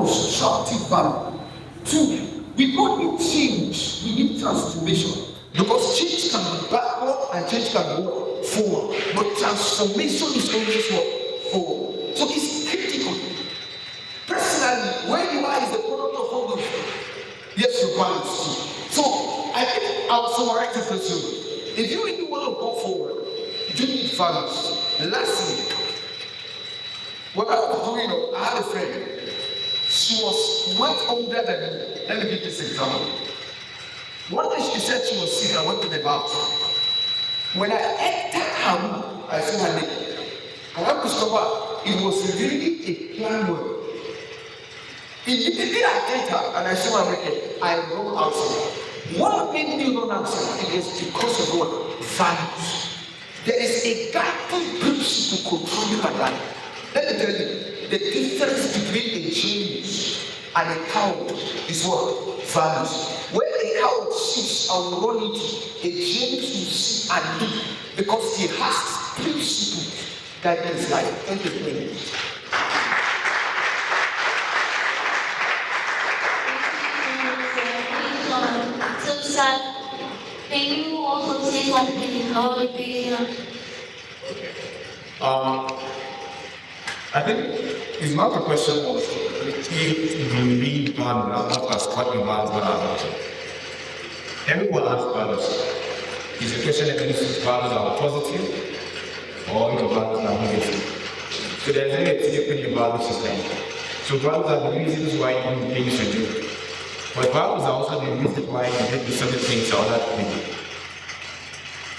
constructive value. Two, we don't need change, we need transformation. Because change can be backward and change can go forward. But transformation is always forward. So it's critical. Personally, where you are is the product of all those things. Yes, you value too. So I think I'll summarize it for you. If you really want to go forward, you need values. Lastly, what I was doing, I had a friend. She was much older than me. Let me give this example. One day she said she was sick. I went to the bathroom. When I entered her room, I saw her name. And I discovered it was really a planned word. Immediately I entered and I saw her naked. I run outside. What made me run outside? It was because of what? Values. There is a guiding principle controlling my life. Let me tell you, the difference between a change and a coward is what? Values. When a coward sees and will run into, a change will see and do because he has principles that is life. Thank you very much. So sad. Can you also say something about the I think it's not a question of if you read values, not as what you value, but as everyone has values. It's a question of if values are positive or your values are negative. So there's a negative in your value system. So values are the reasons why you do things you do. But values are also the reason why you do certain things or other people.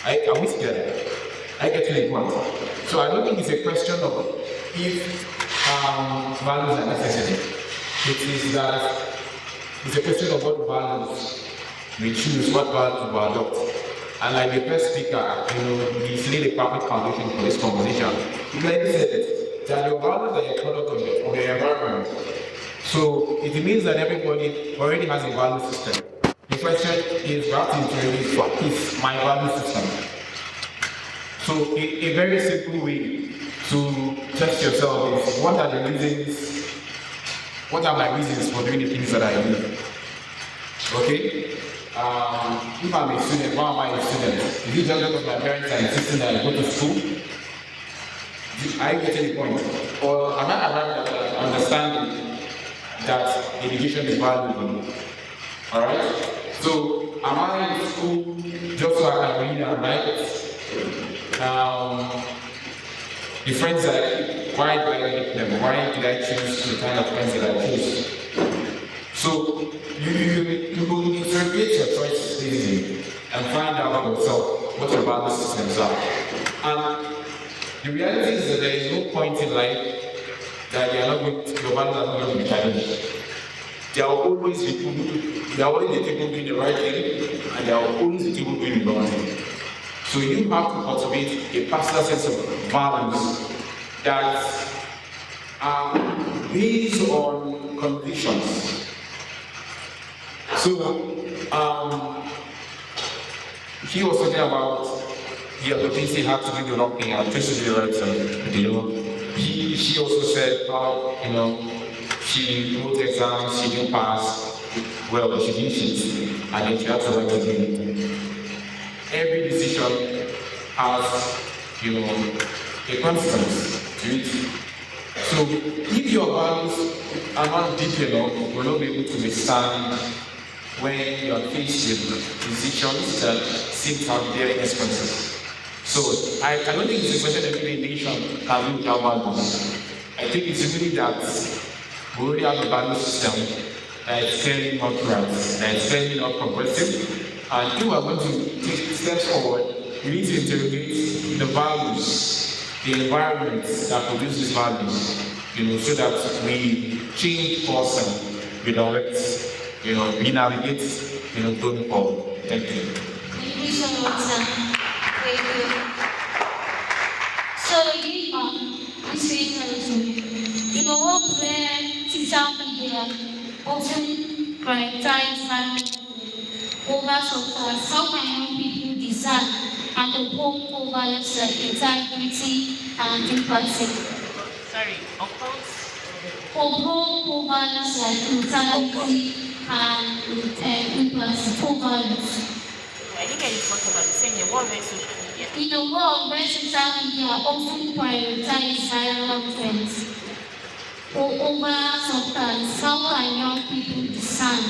Are we together? I get to the point. So I don't think it's a question of if values are necessary. It is that it's a question of what values we choose, what values we adopt. And like the first speaker, he's laid a perfect foundation for this conversation. He clearly said it, that your values are a product of the environment. So it means that everybody already has a value system. The question is, what is my value system? So a very simple way to test yourself is, what are my reasons for doing the things that I do? Okay? If I'm a student, why am I a student? Is it just because my parents are insisting that I go to school? Are you getting the point? Or am I arrived at an understanding that education is valuable? Alright? So am I in school just so I can read and write? The friends why do I pick them? Why did I choose the kind of friends that I choose? So you will interrogate your choices easily and find out for yourself what your value systems are. And the reality is that there is no point in life that your values are not going to be challenged. There are always the people doing the right thing, and there are always the people doing the wrong thing. So you have to cultivate a personal sense of values that are based on convictions. So he was talking about the opportunity had to do the wrong thing and choose to do the right thing. She also said how she wrote exams, she didn't pass, well, she didn't cheat, and then she had to write again. Every decision has, a consequence to it. So if your values are not deep enough, you will not be able to withstand when you are faced with decisions that seem to have very consequences. So I don't think it's a question of every nation can do without values. I think it's really that we already have a value system that is clearly not right, that is clearly not progressive. And if we are going to take steps forward, we need to interrogate the values, the environment that produces these values, so that we change course and we direct, we navigate, going forward. Thank you. Thank you so much, sir. Thank you. So, I'm saying what where social media often prioritize family over success. How can young people discern and uphold core values like integrity and empathy? Sorry, of course. Although programs like insanity and programs. I think it's possible. Saying the world where social media. In a world where social media often prioritize viral trends over substance, how can young people discern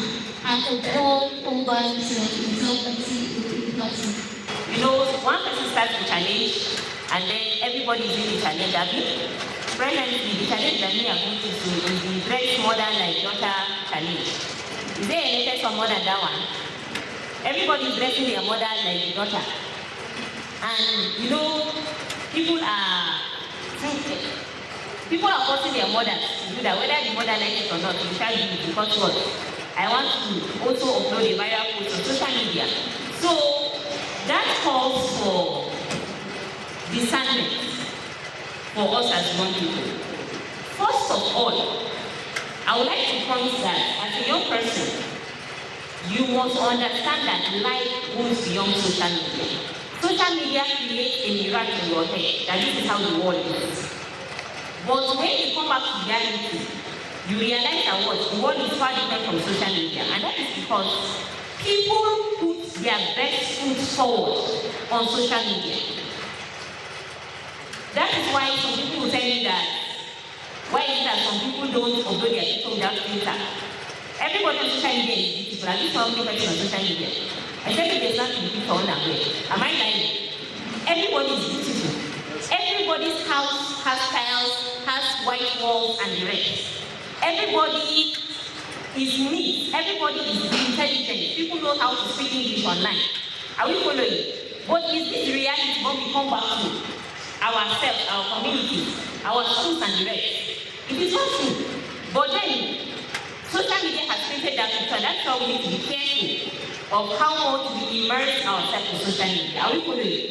and uphold programs like integrity? One person starts a challenge and then everybody is doing the challenge. Presently, the challenge that we are going to do is the dress modern like daughter challenge. Is there a latest one more than that one? Everybody is dressing their mother like the daughter. And people are forcing their mothers to do that, whether the mother likes it or not. The child do it because what? I want to also upload a viral post on social media. So that calls for discernment for us as young people. First of all, I would like to point that as a young person, you must understand that life goes beyond social media. Social media creates a mirror in your head that this is how the world is. But when you come back to reality, you realize that the world is far different from social media. And that is because people put their best foot forward on social media. That is why some people will tell you that, why is it that some people don't upload their picture without filter? Everybody on social media is beautiful. At least one person on social media. Except if there's nothing beautiful on that way. Am I lying? Everybody is beautiful. Everybody's house has tiles, has white walls and the rest. Everybody is neat. Everybody is intelligent. People know how to speak English online. Are we following? But is this reality when we come back to ourselves, our communities, our schools and the rest? It is not true. But then, social media has painted that picture. That's why we need to be careful of how much we immerse ourselves in social media. Are we following?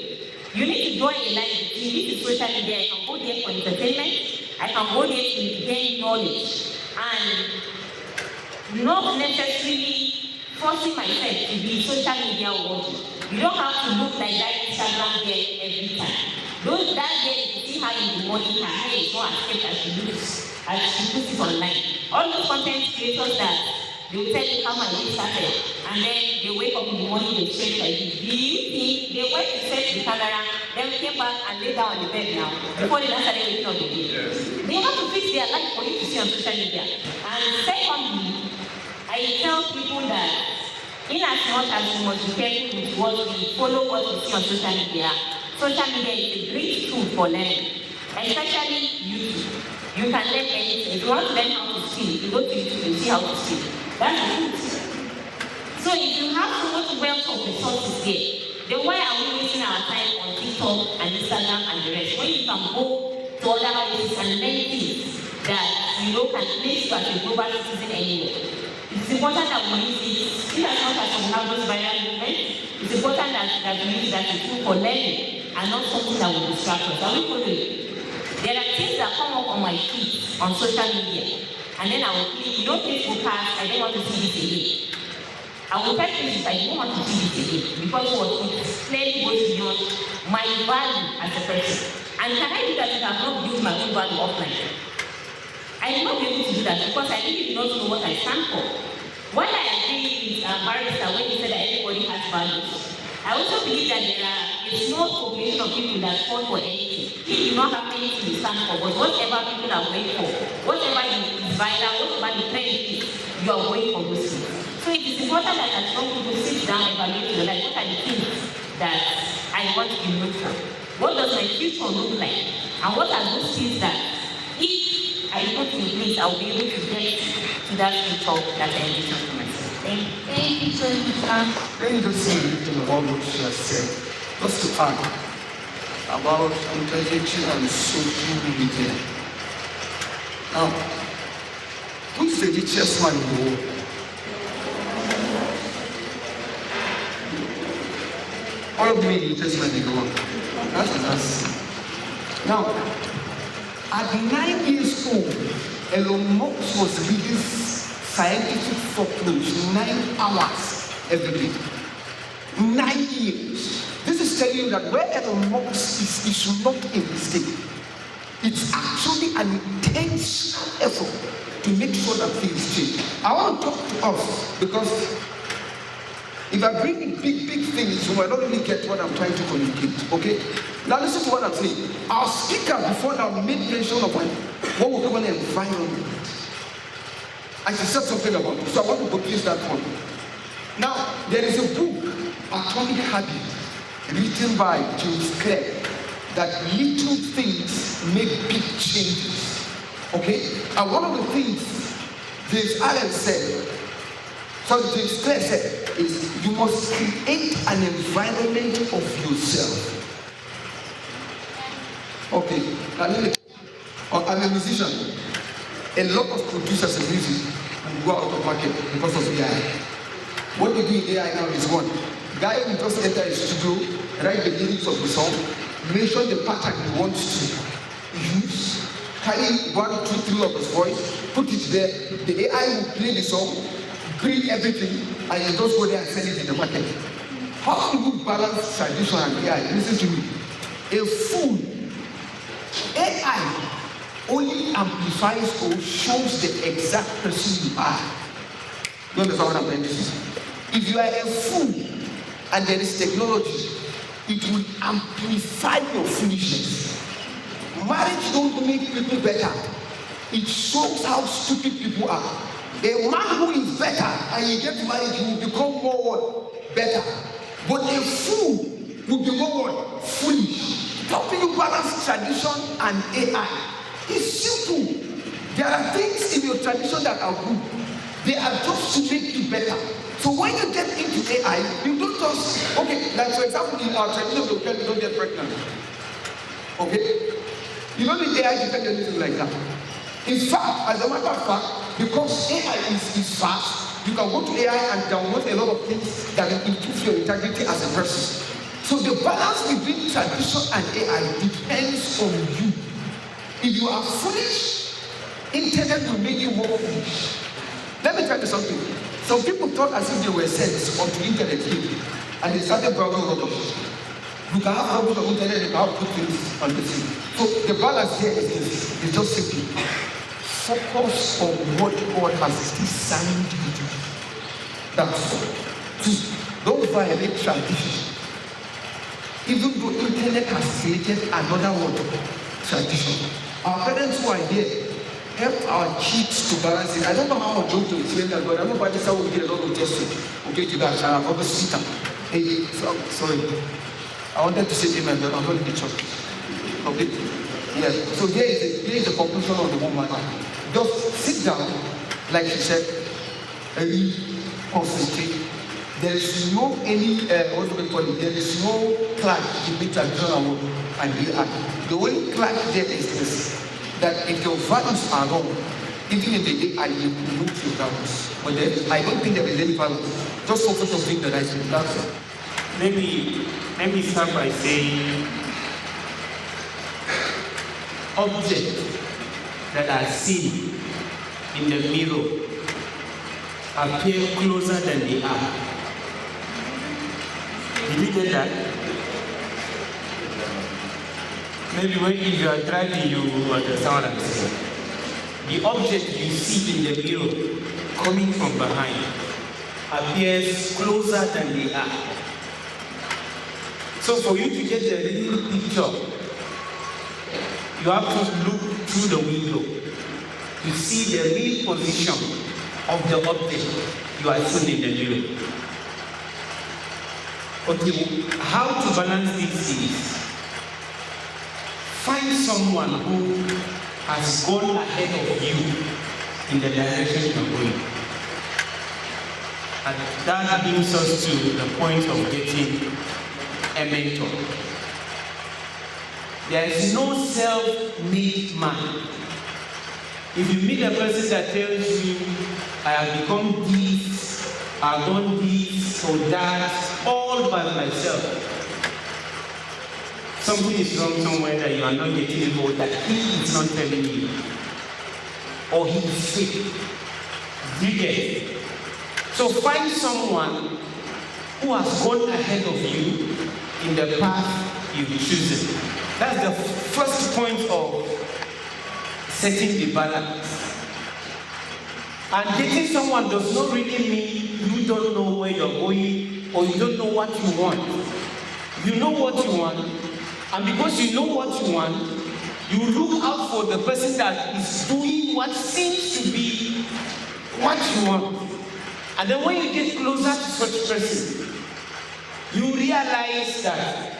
You need to draw a line between this is social media. I can go there for entertainment. I can go there to gain knowledge. And not necessarily forcing myself to be social media worthy. You don't have to look like that Instagram girl every time. That girl, if you see her in the morning, her hair is not as thick as she looks, as she puts it online. All those content creators that they will tell you how my day started, and then they wake up in the morning, they change like this. Do you think they went to set the camera, then came back and lay down on the bed now, before they started waking up again? Yes. They have to fix their life for you to see on social media. And secondly, I tell people that in as much as we must be careful with what we follow, what we see on social media is a great tool for learning, especially YouTube. You can learn anything. If you want to learn how to speak, you go to YouTube and see how to speak. That's the truth. So if you have so much wealth of resources there, then why are we wasting our time on TikTok and Instagram and the rest? When you can go to other places and learn things that can place you as a global citizen anywhere. It's important that we use it. In as much as we have those viral movements, it's important that we use it as a tool for learning and not something that will distract us. Are we following? There are things that come up on my feed on social media, and then I will click, Facebook has, I don't want to see this again. I will type Facebook, I don't want to see this again, because it clearly goes beyond my value as a person. And can I do that if I have not built my own value offline? I will not be able to do that because I really do not know what I stand for. While I agree with Barrister when he said that everybody has values, I also believe that there are a small population of people that fall for anything. He do not have anything to stand for, but whatever people are going for, whatever is viral, whatever the trend is, you are going for those things. So it is important that as young people sit down and evaluate your life. What are the things that I want to be known for? What does my future look like? And what are those things that if I put in place, I will be able to get to that future that I envision for myself. Thank you so much. Let me just say a little about what she has said. Just to add about intellectual and social media. Now, who is the richest man in the world? All of me the richest man in the world. That's us. Now, at 9 years old, Elon Musk was reading scientific folklore 9 hours every day. 9 years. This is telling you that where Elon Musk is not a mistake. It's actually an intense effort to make sure that things change. I want to talk to us because if I bring in big things, you might not really get what I'm trying to communicate. Okay? Now listen to what I'm saying. Our speaker before now made mention of what we call an environment. And she said something about it. So I want to purchase that one. Now, there is a book, Atomic Habits, written by James Clear, that little things make big changes. Okay? And one of the things James Allen said, James Clear said, is you must create an environment of yourself. Okay, I'm a musician. A lot of producers of music will go out of market because of AI. What they do in AI now is one. Guy will just enter a studio, write the lyrics of the song, mention the pattern he wants to use, carry 1, 2, 3 of his voice, put it there. The AI will play the song, bring everything, and you just go there and sell it in the market. How do you balance tradition and AI? Listen to me. A fool, AI only amplifies or shows the exact person you are. You understand what I'm trying to say? If you are a fool and there is technology, it will amplify your foolishness. Marriage don't make people better. It shows how stupid people are. A man who is better and he gets married, he will become more better. But a fool will be more foolish. How can you balance tradition and AI? It's simple. There are things in your tradition that are good. They are just to make you better. So when you get into AI, you don't just, okay, like for example, in our tradition, you don't get pregnant. Okay? You don't need AI to tell you anything like that. In fact, as a matter of fact, because AI is fast, you can go to AI and download a lot of things that will improve your integrity as a person. So the balance between tradition and AI depends on you. If you are foolish, internet will make you more foolish. Let me tell you something. Some people thought as if they were sent onto internet here, and they started browsing rubbish. You can have problems on internet and you can have good things on the thing. So the balance here is this. It's just simply focus on what God has designed you to do. That's all. Don't violate tradition. Even though internet has created another word, tradition. Our parents who are here help our kids to balance it. I don't know how I'm going to explain that, but I know by this time we get a lot of justice. Okay, to that, and I've always sit down. Hey, sorry. I wanted to say amen, but I'm not in the church. Okay? Yes. So here is the conclusion of the woman. Just sit down, like she said, and concentrate. There is no what do we call it? There is no clash between traditional and AI. The only clash there is this, that if your values are wrong, even in the AI, you lose your values. But then, I don't think there is any value. Just focus on doing the right thing. That's it. Let me start by saying objects that are seen in the mirror appear closer than they are. Did you get that? Maybe when you are driving, you understand what I'm saying. The object you see in the mirror coming from behind appears closer than they are. So for you to get the real picture, you have to look through the window to see the real position of the object you are seeing in the mirror. Okay, how to balance these things? Find someone who has gone ahead of you in the direction you're going. And that brings us to the point of getting a mentor. There is no self-made man. If you meet a person that tells you, I have become this, I've done this or that, all by myself, something is wrong somewhere that you are not getting involved, that he is not telling you, or he is fake. You get it? So find someone who has gone ahead of you in the path you've chosen. That's the first point of setting the balance. And dating someone does not really mean you don't know where you're going or you don't know what you want. You know what you want, and because you know what you want, you look out for the person that is doing what seems to be what you want. And then when you get closer to such person, you realize that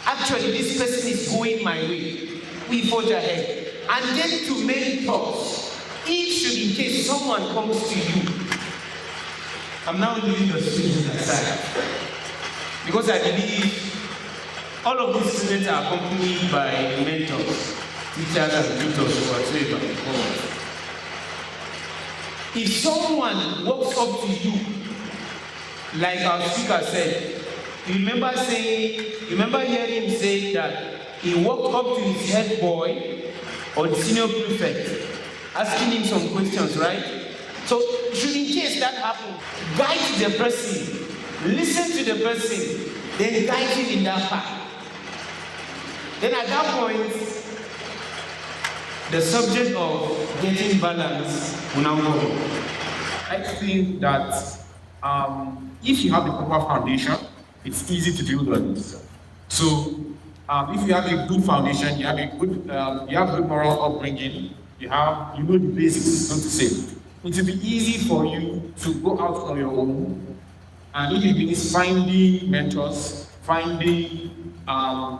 actually this person is going my way. We forge ahead. And then to make talks, if should in case someone comes to you, I'm now leaving the students aside. Because I believe all of these students are accompanied by mentors, teachers and tutors whatsoever. If someone walks up to you, like our speaker said, remember hearing him say that he walked up to his head boy or the senior prefect, asking him some questions, right? So, should in case that happens, guide the person, listen to the person, then guide him in that path. Then at that point, the subject of getting balance will now go. I think that if you have the proper foundation, it's easy to build on it. So, if you have a good foundation, you have a good, good moral upbringing, you know the basics, so to say. It will be easy for you to go out on your own, and if it means finding mentors, finding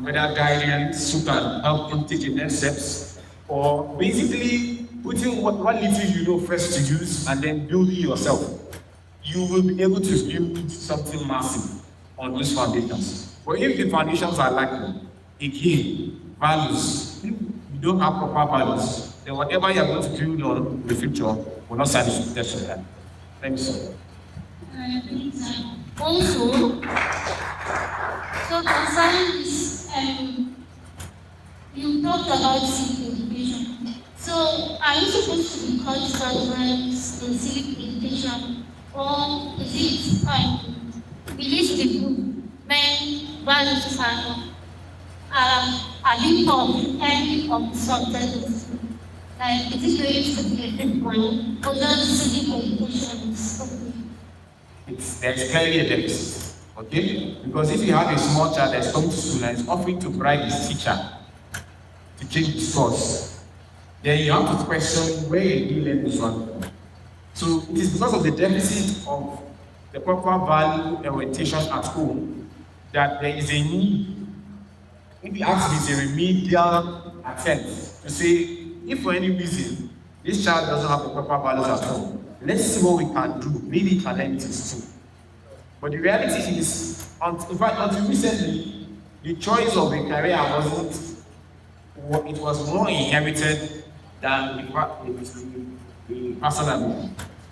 whether guidance who can help you take the next steps, or basically putting what little you know first to use and then building yourself. You will be able to build something massive on those foundations. But if the foundations are lacking, again, values, if you don't have proper values, then whatever you are going to build on in the future will not satisfy that. Thank you, sir. Also, so concerning this, you talked about civic education. So, are you supposed to be called graduates in civic education, or is it released the book when values are being taught any of the subjects? Like, is it going to be a good one, or does civic education is okay? There's clearly a deficit, okay? Because if you have a small child that's coming to school and is offering to bribe his teacher to change his course, then you have to question where he learned this one from. So it is because of the deficit of the proper value orientation at home that there is a need, if you ask me, it's a remedial attempt to say, if for any reason this child doesn't have the proper values at home, let's see what we can do. Maybe he can learn it too. But the reality is, in fact, until recently, the choice of a career it was more inherited than the personal.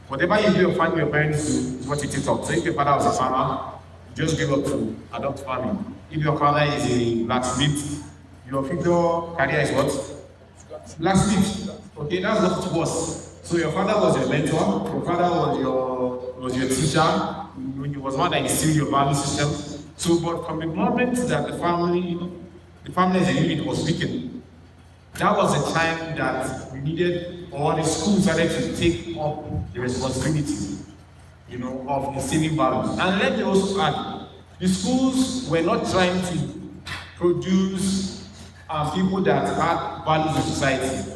Whatever you do or find your parents do is what you take up. So if your father was a farmer, you just give up to adopt farming. If your father is a blacksmith, your future career is what? Blacksmith. Okay, that's what it was. So your father was your mentor, your father was your teacher, he was one that instilled your value system. So, but from the moment that the family as a unit was weakened, that was the time that we needed, or the school started to take up the responsibility, of instilling values. And let me also add, the schools were not trying to produce people that had values in society.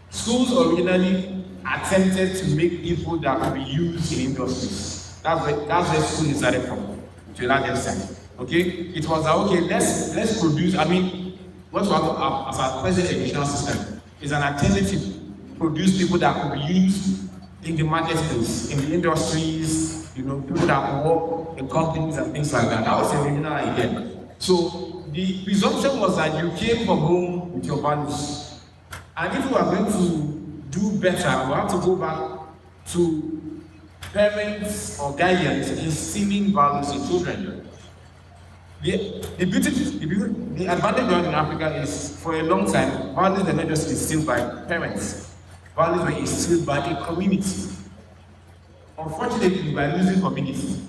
Schools originally attempted to make people that could be used in industries. That's where school started from, to a large extent. Okay? It was okay, let's produce, what we have as our present educational system is an alternative to produce people that could be used in the marketplace, in the industries, people that work in companies and things like that. That was the original idea. So the presumption was that you came from home with your values. And if we are going to do better, we have to go back to parents or guardians instilling values in children. The advantage we have in Africa is, for a long time, values were not just instilled by parents. Values were instilled by a community. Unfortunately, we are losing community.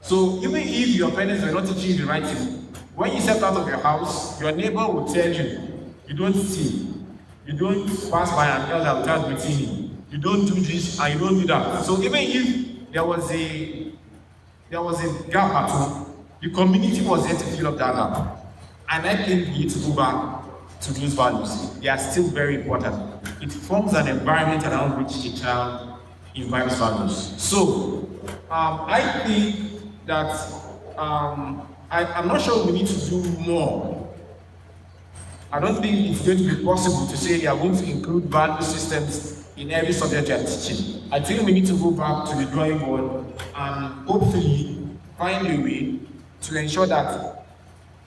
So even if your parents were not teaching you the right thing, when you step out of your house, your neighbor will tell you, you don't steal. You don't pass by an elder without greeting him. you don't do this and you don't do that. So even if there was a gap at home, the community was there to fill up that gap. And I think we need to go back to those values. They are still very important. It forms an environment around which a child imbibes values. So I think that I'm not sure we need to do more. I don't think it's going to be possible to say we are going to include value systems in every subject you are teaching. I think we need to go back to the drawing board and hopefully find a way to ensure that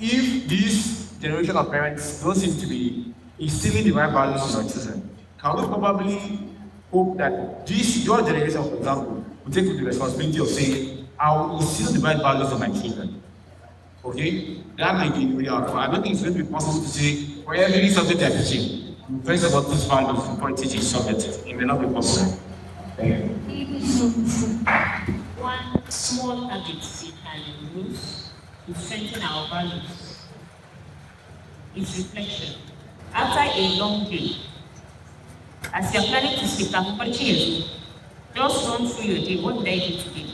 if this generation of parents don't seem to be instilling the right values in autism, can we probably hope that your generation, for example, will take the responsibility of saying, I will instill the right values of my children. Okay? That might be the real outcome. I don't think it's going to be possible to say, for every subject they're teaching, first about these values before teaching subject. It may not be possible. Thank you. One small habit we can use to strengthen our values is reflection. After a long day, as you're planning to sleep, just run through your day. What did I do today?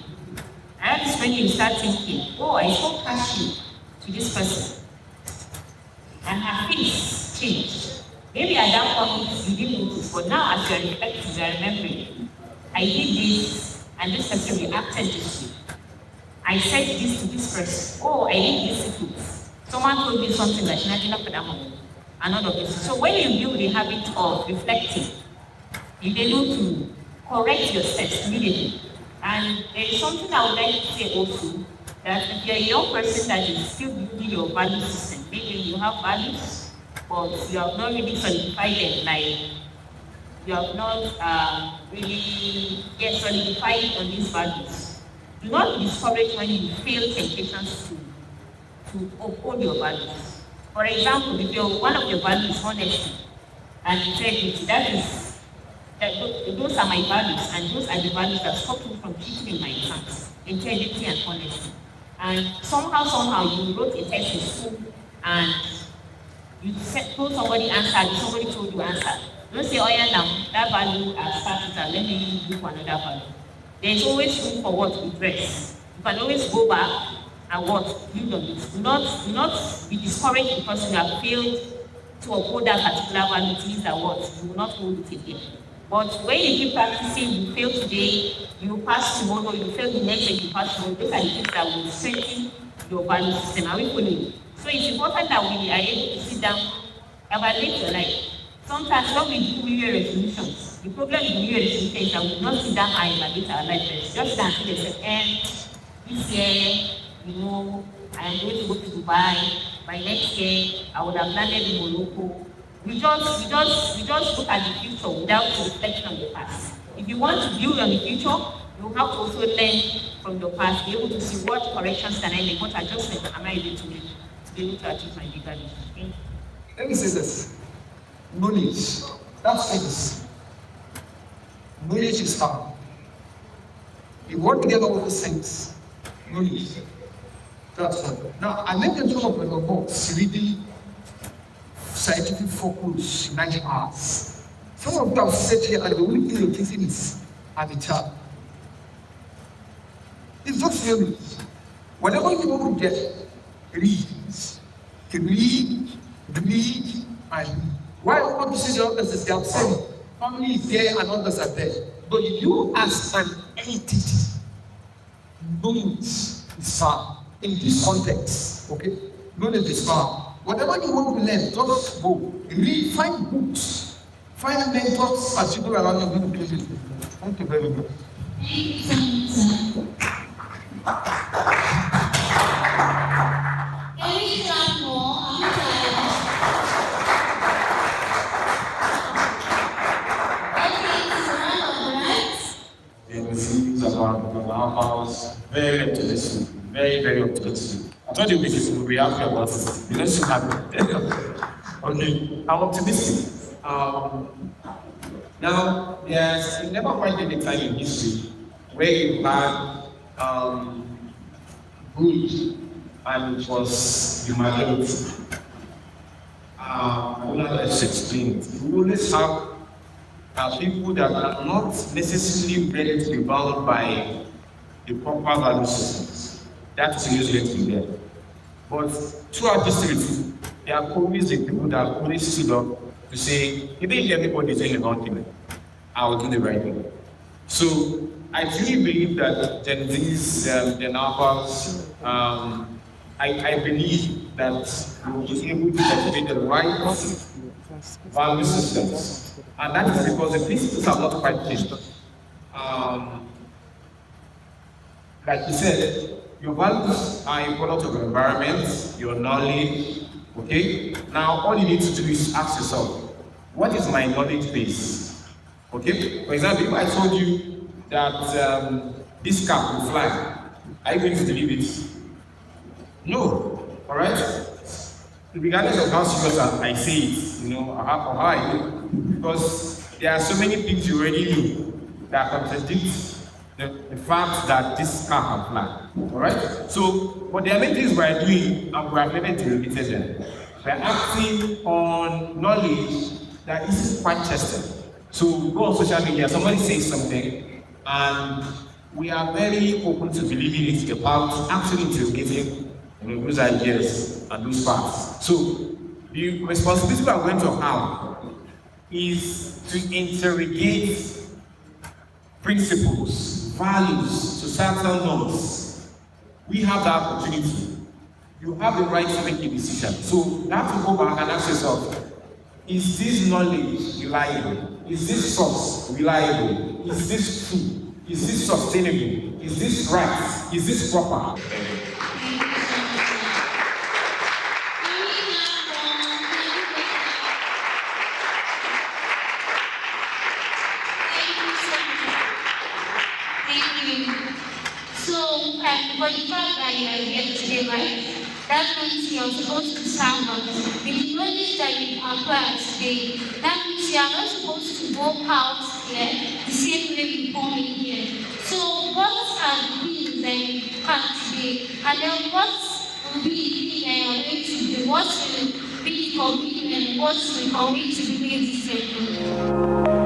And that is when you start thinking, oh, I spoke harshly to this person, and her face changed. Maybe at that point you didn't notice, but now as you're reflecting, you're remembering, I did this, and this person reacted this way. I said this to this person. Oh, I did this to this. Someone told me something that I didn't put on, and all of this. So when you build the habit of reflecting, you're able to correct your steps immediately. And there is something I would like to say also, that if you're a young person that is still building your value system, maybe you have values, but you have not really solidified them, like you have not really get solidified on these values. Do not be discouraged when you feel temptations to uphold your values. For example, if one of your values is honesty and integrity, those are my values, and those are the values that stop me from cheating in my exams, integrity and honesty. And somehow you wrote a test in school and you told somebody answer, somebody told you answer. Don't say, oh yeah, now that value has started, let me look for another value. There's always room for what we dress. You can always go back and what build on it. Do not be discouraged because you have failed to uphold that particular value. It means that what you will not hold it again. But when you keep practicing, you fail today, you pass tomorrow, you fail the next day, you pass tomorrow. Those are the things that will strengthen your value system. Are we following? So it's important that we are able to sit down, evaluate your life. Sometimes when we do New Year resolutions, the problem with New Year resolution is that we will not sit down and evaluate our life first. Just sit down and say yourself, this year, I am going to go to Dubai. By next year, I would have landed in Morocco. We just look at the future without reflecting on the past. If you want to build on the future, you have to also learn from your past, be able to see what corrections can I make, what adjustments am I able to make to be able to achieve my bigger vision. Let me say this. Knowledge. That's it. Knowledge is power. You work together with those things. Knowledge. That's all. Now, I made them talk about your box, really scientific focus, 90 hours. Some of them sit here and the only thing you're thinking is habitat. It's just really. Whatever you want to get, read, and read. Why I want to see the others is they are saying family is there and others are there. But if you ask an entity, knowledge is far in this context, okay? Knowledge is far. Whatever you want to learn, just go. Read, find books, find mentors as you go around your community. Thank you very much. Can we start more? About very optimistic, very optimistic. I told you we will be happy about it. You don't happy. Okay, I'm optimistic. Now, you never find any time in history where you had good and it was the majority. Let's explain it. You always have are people that are not necessarily ready to be bound by the proper value systems. That is usually to be there. But throughout history, there are always the people that always stood up to say, even if everybody is doing the wrong thing, I will do the right thing. So I truly believe that Gen Zs, Gen Alphas, I believe that we will be able to cultivate the right value systems. And that is because the principles are not quite changed. Like you said, your values are a product of your environment, your knowledge, okay? Now, all you need to do is ask yourself, what is my knowledge base? Okay? For example, if I told you that this car will fly, are you going to believe it? No, all right? Regardless of how serious I say it, or how I do, because there are so many things you already know that contradict the fact that this car can fly. All right? So, but there are many things we are doing and we have never interrogated them. We are acting on knowledge that isn't quite tested. So, we go on social media, somebody says something, and we are very open to believing it about actually interrogating those ideas and those facts. So, the responsibility we are going to have is to interrogate principles, values, societal norms. We have that opportunity. You have the right to make a decision. So you have to go back and ask yourself, is this knowledge reliable? Is this source reliable? Is this true? Is this sustainable? Is this right? Is this proper? For the fact that you are here today, right? That means you are supposed to stand up. With the knowledge that you acquired today, that means you are not supposed to go out here the same way you come in here. So what are the things that you have today? And then what will be the thing that you are going to do? What will be the commitment? What will commit to be made this